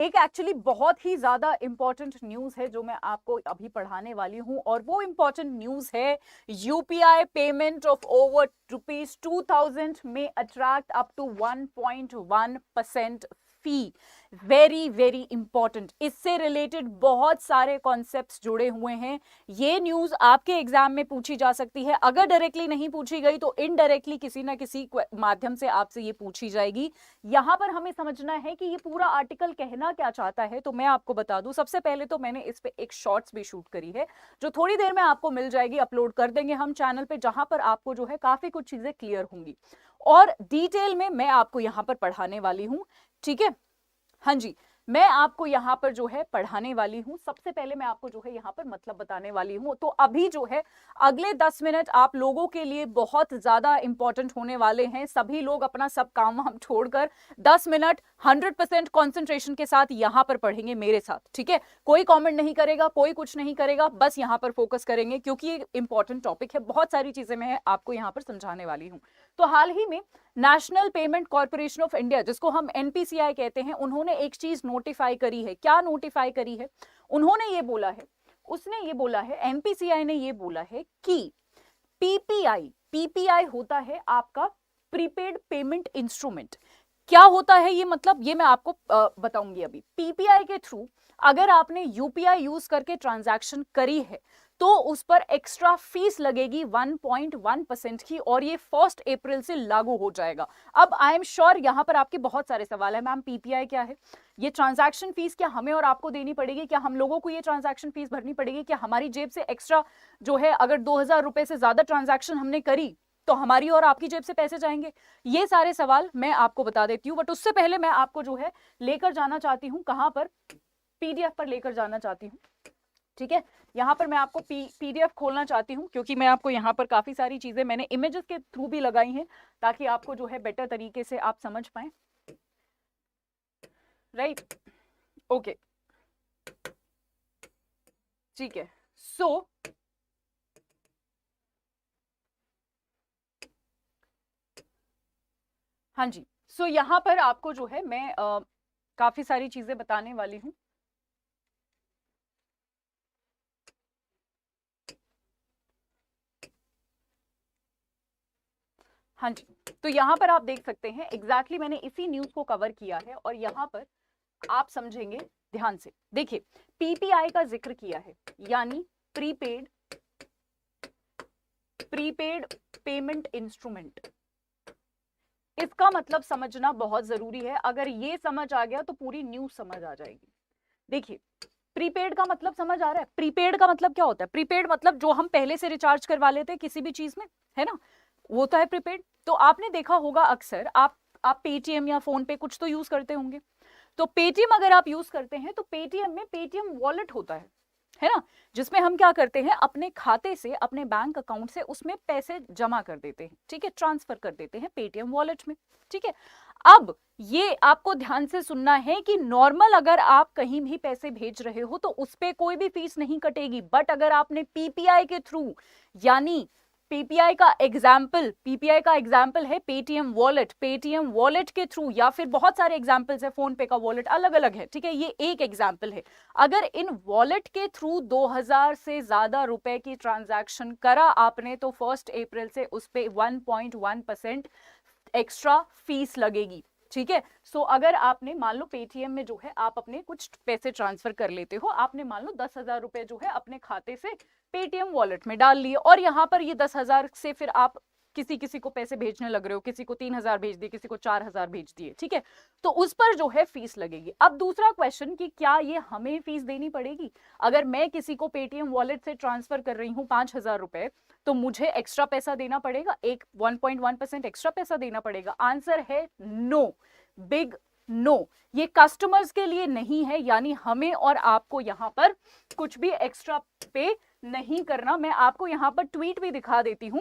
एक एक्चुअली बहुत ही ज्यादा इंपॉर्टेंट न्यूज है जो मैं आपको अभी पढ़ाने वाली हूं, और वो इंपॉर्टेंट न्यूज है यूपीआई पेमेंट ऑफ ओवर ₹2000 में attract up to 1.1% fee. Very very important, इससे रिलेटेड बहुत सारे कॉन्सेप्ट्स जुड़े हुए हैं। ये न्यूज आपके एग्जाम में पूछी जा सकती है, अगर डायरेक्टली नहीं पूछी गई तो इनडायरेक्टली किसी ना किसी माध्यम से आपसे ये पूछी जाएगी। यहां पर हमें समझना है कि ये पूरा आर्टिकल कहना क्या चाहता है, तो मैं आपको बता दूं। सबसे पहले तो मैंने इस पे एक शॉर्ट्स भी शूट करी है जो थोड़ी देर में आपको मिल जाएगी, अपलोड कर देंगे हम चैनल पे, जहां पर आपको जो है काफी कुछ चीजें क्लियर होंगी और डिटेल में मैं आपको यहां पर पढ़ाने वाली हूं। ठीक है, हाँ जी, मैं आपको यहाँ पर जो है पढ़ाने वाली हूँ। सबसे पहले मैं आपको जो है यहाँ पर मतलब बताने वाली हूँ। तो अभी जो है अगले 10 मिनट आप लोगों के लिए बहुत ज्यादा इंपॉर्टेंट होने वाले हैं। सभी लोग अपना सब काम वाम छोड़कर 10 मिनट 100% कॉन्सेंट्रेशन के साथ यहाँ पर पढ़ेंगे मेरे साथ। ठीक है, कोई कॉमेंट नहीं करेगा, कोई कुछ नहीं करेगा, बस यहाँ पर फोकस करेंगे क्योंकि ये इंपॉर्टेंट टॉपिक है। बहुत सारी चीजें मैं आपको यहाँ पर समझाने वाली हूँ। तो हाल ही में national payment corporation of India, जिसको हम एनपीसीआई कहते हैं, उन्होंने एक चीज नोटिफाई करी है। क्या नोटिफाई करी है? उन्होंने ये बोला है, उसने ये बोला है, एनपीसीआई ने ये बोला है कि पीपीआई, पीपीआई होता है आपका प्रीपेड पेमेंट इंस्ट्रूमेंट। क्या होता है ये, मतलब ये मैं आपको बताऊंगी अभी। पीपीआई के थ्रू अगर आपने यूपीआई यूज करके ट्रांजैक्शन करी है तो उस पर एक्स्ट्रा फीस लगेगी 1.1% की, और ये 1 अप्रैल से लागू हो जाएगा। अब आई एम श्योर यहां पर आपके बहुत सारे सवाल है, मैम पीपीआई क्या है, ये ट्रांजैक्शन फीस क्या हमें और आपको देनी पड़ेगी, क्या हम लोगों को ये ट्रांजैक्शन फीस भरनी पड़ेगी, क्या हमारी जेब से एक्स्ट्रा जो है, अगर 2000 रुपए से ज्यादा ट्रांजैक्शन हमने करी तो हमारी और आपकी जेब से पैसे जाएंगे? ये सारे सवाल मैं आपको बता देती हूँ, बट उससे पहले मैं आपको जो है लेकर जाना चाहती हूँ, कहां पर, पीडीएफ पर लेकर जाना चाहती हूँ। ठीक है, यहां पर मैं आपको पीडीएफ खोलना चाहती हूं क्योंकि मैं आपको यहां पर काफी सारी चीजें मैंने इमेजेस के थ्रू भी लगाई हैं ताकि आपको जो है बेटर तरीके से आप समझ पाए। राइट, ओके, ठीक है। सो हाँ जी, सो यहां पर आपको जो है मैं काफी सारी चीजें बताने वाली हूं। हाँ जी, तो यहां पर आप देख सकते हैं एग्जैक्टली मैंने इसी न्यूज को कवर किया है, और यहां पर आप समझेंगे ध्यान से। देखिए, पीपीआई का जिक्र किया है, यानी प्रीपेड प्रीपेड पेमेंट इंस्ट्रूमेंट। इसका मतलब समझना बहुत जरूरी है। अगर ये समझ आ गया तो पूरी न्यूज समझ आ जाएगी। देखिए, प्रीपेड का मतलब समझ आ रहा है? प्रीपेड का मतलब क्या होता है? प्रीपेड मतलब जो हम पहले से रिचार्ज करवा लेते हैं किसी भी चीज में, है ना, वो तो है प्रीपेड। तो आपने देखा होगा अक्सर आप पेटीएम या फोन पे कुछ तो यूज करते होंगे। तो पेटीएम अगर आप यूज करते हैं तो पेटीएम में पेटीएम वॉलेट होता है ना, जिसमें हम क्या करते हैं, अपने खाते से, अपने बैंक अकाउंट से उसमें पैसे जमा कर देते हैं। ठीक है, ट्रांसफर कर देते हैं पेटीएम वॉलेट में। ठीक है, अब ये आपको ध्यान से सुनना है कि नॉर्मल अगर आप कहीं भी पैसे भेज रहे हो तो उस पर कोई भी फीस नहीं कटेगी, बट अगर आपने पीपीआई के थ्रू, यानी पीपीआई का एग्जाम्पल है पेटीएम वॉलेट, पेटीएम वॉलेट के थ्रू, या फिर बहुत सारे एग्जाम्पल्स है, फोन पे का वॉलेट अलग अलग है। ठीक है, ये एक एग्जाम्पल है। अगर इन वॉलेट के थ्रू 2000 से ज्यादा रुपए की ट्रांजैक्शन करा आपने तो 1 अप्रैल से उस पे 1.1% एक्स्ट्रा फीस लगेगी। ठीक है, सो अगर आपने मान लो पेटीएम में जो है आप अपने कुछ पैसे ट्रांसफर कर लेते हो, आपने मान लो 10,000 रुपए जो है अपने खाते से पेटीएम वॉलेट में डाल लिए, और यहाँ पर ये 10,000 से फिर आप किसी किसी को पैसे भेजने लग रहे हो, किसी को 3,000 भेज दिए, किसी को 4,000 भेज दिए। ठीक है, तो उस पर जो है फीस लगेगी। अब दूसरा क्वेश्चन कि क्या ये हमें फीस देनी पड़ेगी? अगर मैं किसी को पेटीएम वॉलेट से ट्रांसफर कर रही हूँ 5,000 रुपए, तो मुझे एक्स्ट्रा पैसा देना पड़ेगा, एक 1.1% एक्स्ट्रा पैसा देना पड़ेगा? आंसर है नो, बिग नो। ये कस्टमर्स के लिए नहीं है, यानी हमें और आपको यहां पर कुछ भी एक्स्ट्रा पे नहीं करना। मैं आपको यहां पर ट्वीट भी दिखा देती हूं।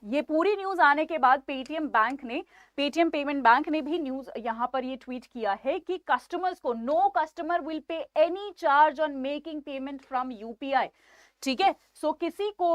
ये पूरी न्यूज आने के बाद पेटीएम पेमेंट बैंक ने भी न्यूज यहां पर ये ट्वीट किया है कि कस्टमर्स को, no customer will pay any charge on making payment from UPI. ठीक है। सो किसी को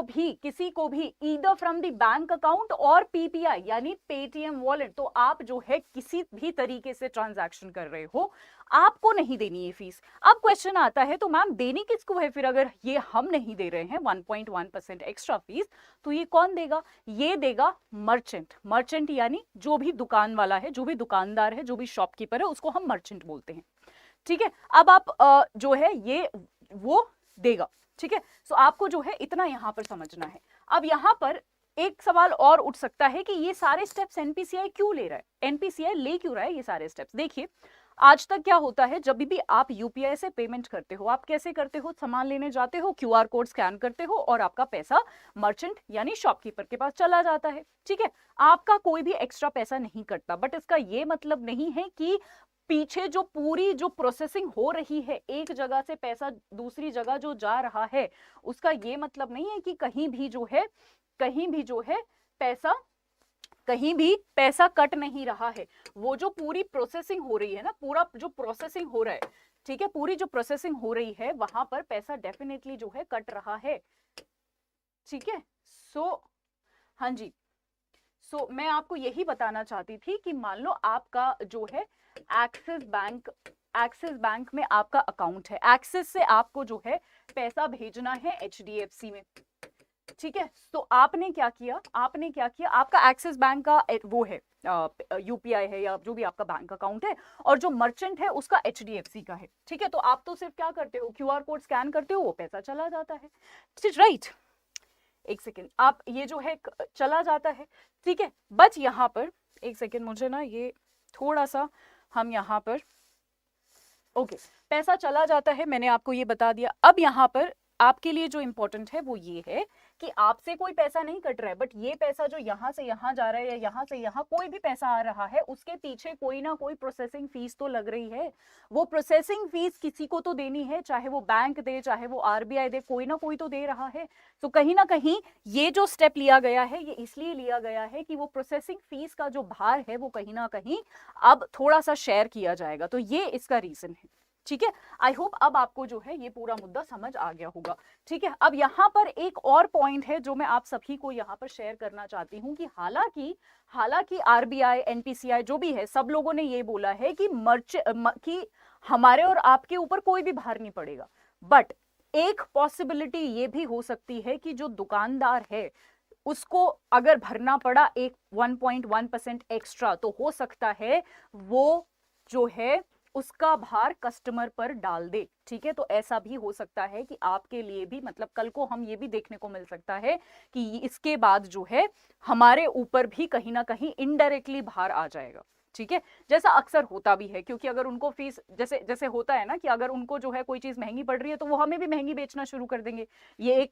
भी either from the bank account और पीपीआई यानी पेटीएम वॉलेट, तो आप जो है किसी भी तरीके से ट्रांजैक्शन कर रहे हो, आपको नहीं देनी है फीस। अब क्वेश्चन आता है तो मैम देनी किसको है फिर, अगर ये हम नहीं दे रहे हैं 1.1% एक्स्ट्रा फीस, तो ये कौन देगा? ये देगा मर्चेंट। मर्चेंट यानी जो भी दुकान वाला है, जो भी दुकानदार है, जो भी शॉपकीपर है, उसको हम मर्चेंट बोलते हैं। ठीक है। अब आप जो है ये वो देगा। ठीक है। सो आपको जो है इतना यहां पर समझना है। अब यहां पर एक सवाल और उठ सकता है कि ये सारे स्टेप्स एनपीसीआई क्यों ले रहा है, एनपीसीआई ले क्यों रहा है ये सारे स्टेप्स? देखिए आज तक क्या होता है, जब भी आप यूपीआई से पेमेंट करते हो, आप कैसे करते हो? सामान लेने जाते हो, क्यूआर कोड स्कैन करते हो और आपका पैसा मर्चेंट यानी शॉपकीपर के पास चला जाता है। ठीक है। आपका कोई भी एक्स्ट्रा पैसा नहीं कटता, बट इसका ये मतलब नहीं है कि पीछे जो पूरी जो प्रोसेसिंग हो रही है, एक जगह से पैसा दूसरी जगह जो जा रहा है, उसका ये मतलब नहीं है कि कहीं भी जो है पैसा कट नहीं रहा है। वो जो पूरी प्रोसेसिंग हो रही है ना, पूरा जो प्रोसेसिंग हो रहा है, ठीक है, पूरी जो प्रोसेसिंग हो रही है वहां पर पैसा डेफिनेटली जो है कट रहा है। ठीक है। हाँ जी। मैं आपको यही बताना चाहती थी कि मान लो आपका जो है एक्सिस बैंक में आपका अकाउंट है, एक्सिस से आपको जो है पैसा भेजना है एचडीएफसी में। ठीक है। तो आपने क्या किया, आपका एक्सिस बैंक का वो है यूपीआई है या जो भी आपका बैंक अकाउंट है, और जो मर्चेंट है उसका एचडीएफसी का है। ठीक है। तो आप तो सिर्फ क्या करते हो, क्यूआर कोड स्कैन करते हो, वो पैसा चला जाता है। राइट। एक सेकेंड, आप ये जो है चला जाता है। ठीक है। बट यहाँ पर एक सेकेंड, मुझे ना ये थोड़ा सा हम यहाँ पर ओके पैसा चला जाता है, मैंने आपको ये बता दिया। अब यहाँ पर आपके लिए जो इंपॉर्टेंट है वो ये है कि आपसे कोई पैसा नहीं कट रहा है, बट ये पैसा जो यहाँ से यहाँ जा रहा है या यहाँ से यहाँ कोई भी पैसा आ रहा है, उसके पीछे कोई ना कोई प्रोसेसिंग फीस तो लग रही है। वो प्रोसेसिंग फीस किसी को तो देनी है, चाहे वो बैंक दे, चाहे वो आरबीआई दे, कोई ना कोई तो दे रहा है। तो कहीं ना कहीं ये जो स्टेप लिया गया है, ये इसलिए लिया गया है कि वो प्रोसेसिंग फीस का जो भार है वो कहीं ना कहीं अब थोड़ा सा शेयर किया जाएगा। तो ये इसका रीजन है। ठीक है। आई होप अब आपको जो है ये पूरा मुद्दा समझ आ गया होगा। ठीक है। अब यहाँ पर एक और पॉइंट है जो मैं आप सभी को यहाँ पर शेयर करना चाहती हूँ कि हालांकि आरबीआई, एनपीसीआई जो भी है, सब लोगों ने ये बोला है कि हमारे और आपके ऊपर कोई भी भार नहीं पड़ेगा, बट एक पॉसिबिलिटी ये भी हो सकती है कि जो दुकानदार है उसको अगर भरना पड़ा एक 1.1% एक्स्ट्रा, तो हो सकता है वो जो है उसका भार कस्टमर पर डाल दे। ठीक है। तो ऐसा भी हो सकता है कि आपके लिए भी, मतलब कल को हम ये भी देखने को मिल सकता है कि इसके बाद जो है हमारे ऊपर भी कहीं ना कहीं इनडायरेक्टली भार आ जाएगा। ठीक है। जैसा अक्सर होता भी है, क्योंकि अगर उनको फीस जैसे होता है ना कि अगर उनको जो है कोई चीज महंगी पड़ रही है तो वो हमें भी महंगी बेचना शुरू कर देंगे। ये एक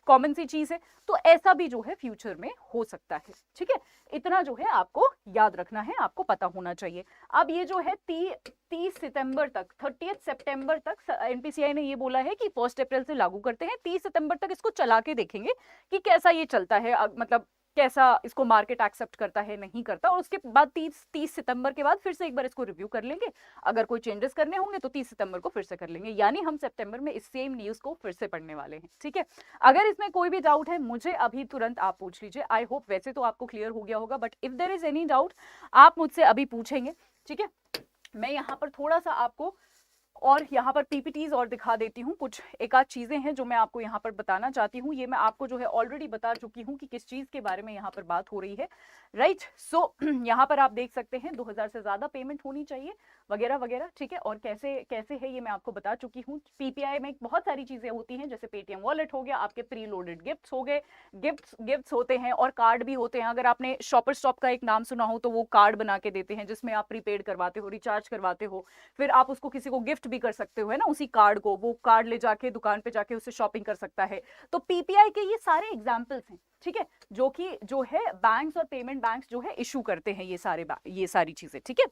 कॉमन सी चीज है। तो ऐसा भी जो है फ्यूचर में हो सकता है। ठीक है। इतना जो है आपको याद रखना है, आपको पता होना चाहिए। अब ये जो है 30 सितंबर तक, 30 सितंबर तक एनपीसीआई ने ये बोला है कि 1 अप्रैल से लागू करते हैं। 30 सितंबर तक इसको चला के देखेंगे कि कैसा ये चलता है, मतलब कैसा इसको मार्केट एक्सेप्ट करता है, नहीं करता। और उसके बाद 30 सितंबर के बाद फिर से एक बार इसको रिव्यू कर लेंगे। अगर कोई चेंजेस करने होंगे तो 30 सितंबर को फिर से कर लेंगे, यानी हम सितंबर में इस सेम न्यूज को फिर से पढ़ने वाले हैं। ठीक है। अगर इसमें कोई भी डाउट है मुझे अभी तुरंत आप पूछ लीजिए। आई होप वैसे तो आपको क्लियर हो गया होगा, but if there is any doubt आप मुझसे अभी पूछेंगे। ठीक है। मैं यहाँ पर थोड़ा सा आपको और यहाँ पर पीपीटीज और दिखा देती हूँ। कुछ एक आध चीजें हैं जो मैं आपको यहाँ पर बताना चाहती हूँ। ये मैं आपको जो है ऑलरेडी बता चुकी हूँ कि किस चीज के बारे में यहाँ पर बात हो रही है। राइट। यहाँ पर आप देख सकते हैं 2000 से ज्यादा पेमेंट होनी चाहिए वगैरह वगैरह। ठीक है। और कैसे कैसे है ये मैं आपको बता चुकी हूँ। पीपीआई में बहुत सारी चीजें होती हैं, जैसे पेटीएम वॉलेट हो गया, आपके प्री लोडेड गिफ्ट्स हो गए, गिफ्ट्स होते हैं, और कार्ड भी होते हैं। अगर आपने शॉपर स्टॉप का एक नाम सुना हो तो वो कार्ड बना के देते हैं जिसमें आप प्रीपेड करवाते हो, रिचार्ज करवाते हो, फिर आप उसको किसी को गिफ्ट भी कर सकते हो, है ना, उसी कार्ड को। वो कार्ड ले जाके दुकान पे जाके उससे शॉपिंग कर सकता है। तो पीपीआई के ये सारे एग्जांपल्स हैं। ठीक है। जो है बैंक्स और पेमेंट बैंक्स जो है इशू करते हैं ये सारी चीजें। ठीक है।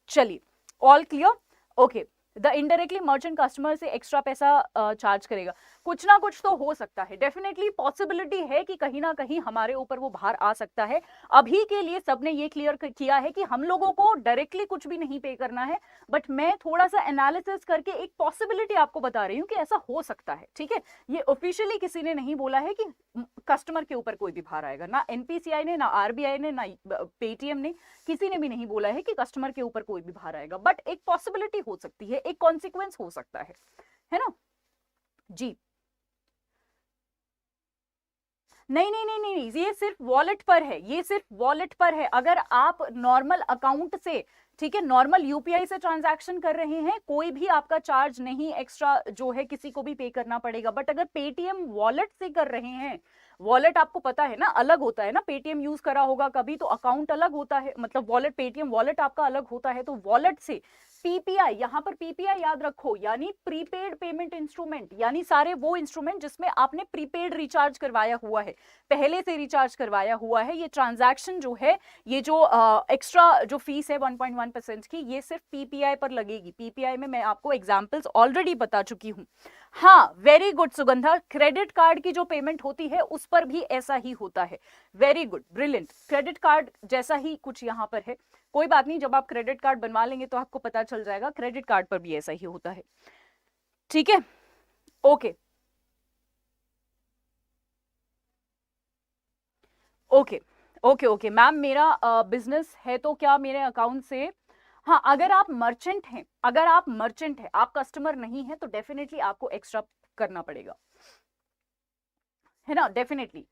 चलिए, all clear? Okay. The indirectly merchant customer से एक्स्ट्रा पैसा चार्ज करेगा। कुछ ना कुछ तो हो सकता है, डेफिनेटली पॉसिबिलिटी है कि कहीं ना कहीं हमारे ऊपर वो भार आ सकता है। अभी के लिए सबने ये क्लियर किया है कि हम लोगों को डायरेक्टली कुछ भी नहीं पे करना है, बट मैं थोड़ा सा एनालिसिस करके एक पॉसिबिलिटी आपको बता रही हूँ कि ऐसा हो सकता है, ठीक है। ये ऑफिशियली किसी ने नहीं बोला है कि कस्टमर के ऊपर कोई भी भार आएगा, ना एनपीसीआई ने, ना आरबीआई ने, ना पेटीएम ने, किसी ने भी नहीं बोला है कि कस्टमर के ऊपर कोई भी भार आएगा, बट एक पॉसिबिलिटी हो सकती है, एक कॉन्सिक्वेंस हो सकता है ना जी। नहीं नहीं नहीं नहीं, ये सिर्फ वॉलेट पर है, ये सिर्फ वॉलेट पर है। अगर आप नॉर्मल अकाउंट से, ठीक है, नॉर्मल यूपीआई से ट्रांजैक्शन कर रहे हैं, कोई भी आपका चार्ज नहीं एक्स्ट्रा जो है किसी को भी पे करना पड़ेगा। बट अगर पेटीएम वॉलेट से कर रहे हैं, वॉलेट आपको पता है ना अलग होता है ना, पेटीएम यूज करा होगा कभी तो अकाउंट अलग होता है, मतलब वॉलेट, पेटीएम वॉलेट आपका अलग होता है, तो वॉलेट से पीपीआई, यहां पर पीपीआई याद रखो, यानी प्रीपेड पेमेंट इंस्ट्रूमेंट, यानी सारे वो इंस्ट्रूमेंट जिसमें आपने प्रीपेड रिचार्ज करवाया हुआ है, पहले से रिचार्ज करवाया हुआ है। ये ट्रांजैक्शन जो है, ये जो एक्स्ट्रा जो फीस है 1.1% की, ये सिर्फ पीपीआई पर लगेगी। पीपीआई में मैं आपको एग्जांपल्स ऑलरेडी बता चुकी हूं। हाँ, very good Sugandha, credit card की जो पेमेंट होती है उस पर भी ऐसा ही होता है। Very good, brilliant, credit card जैसा ही कुछ यहाँ पर है। कोई बात नहीं, जब आप क्रेडिट कार्ड बनवा लेंगे तो आपको पता चल जाएगा, क्रेडिट कार्ड पर भी ऐसा ही होता है, ठीक है। Okay okay okay okay ma'am, मेरा बिजनेस है तो क्या मेरे अकाउंट से, हाँ, अगर आप मर्चेंट हैं, अगर आप मर्चेंट हैं, आप कस्टमर नहीं है, तो डेफिनेटली आपको एक्स्ट्रा करना पड़ेगा, है ना, डेफिनेटली।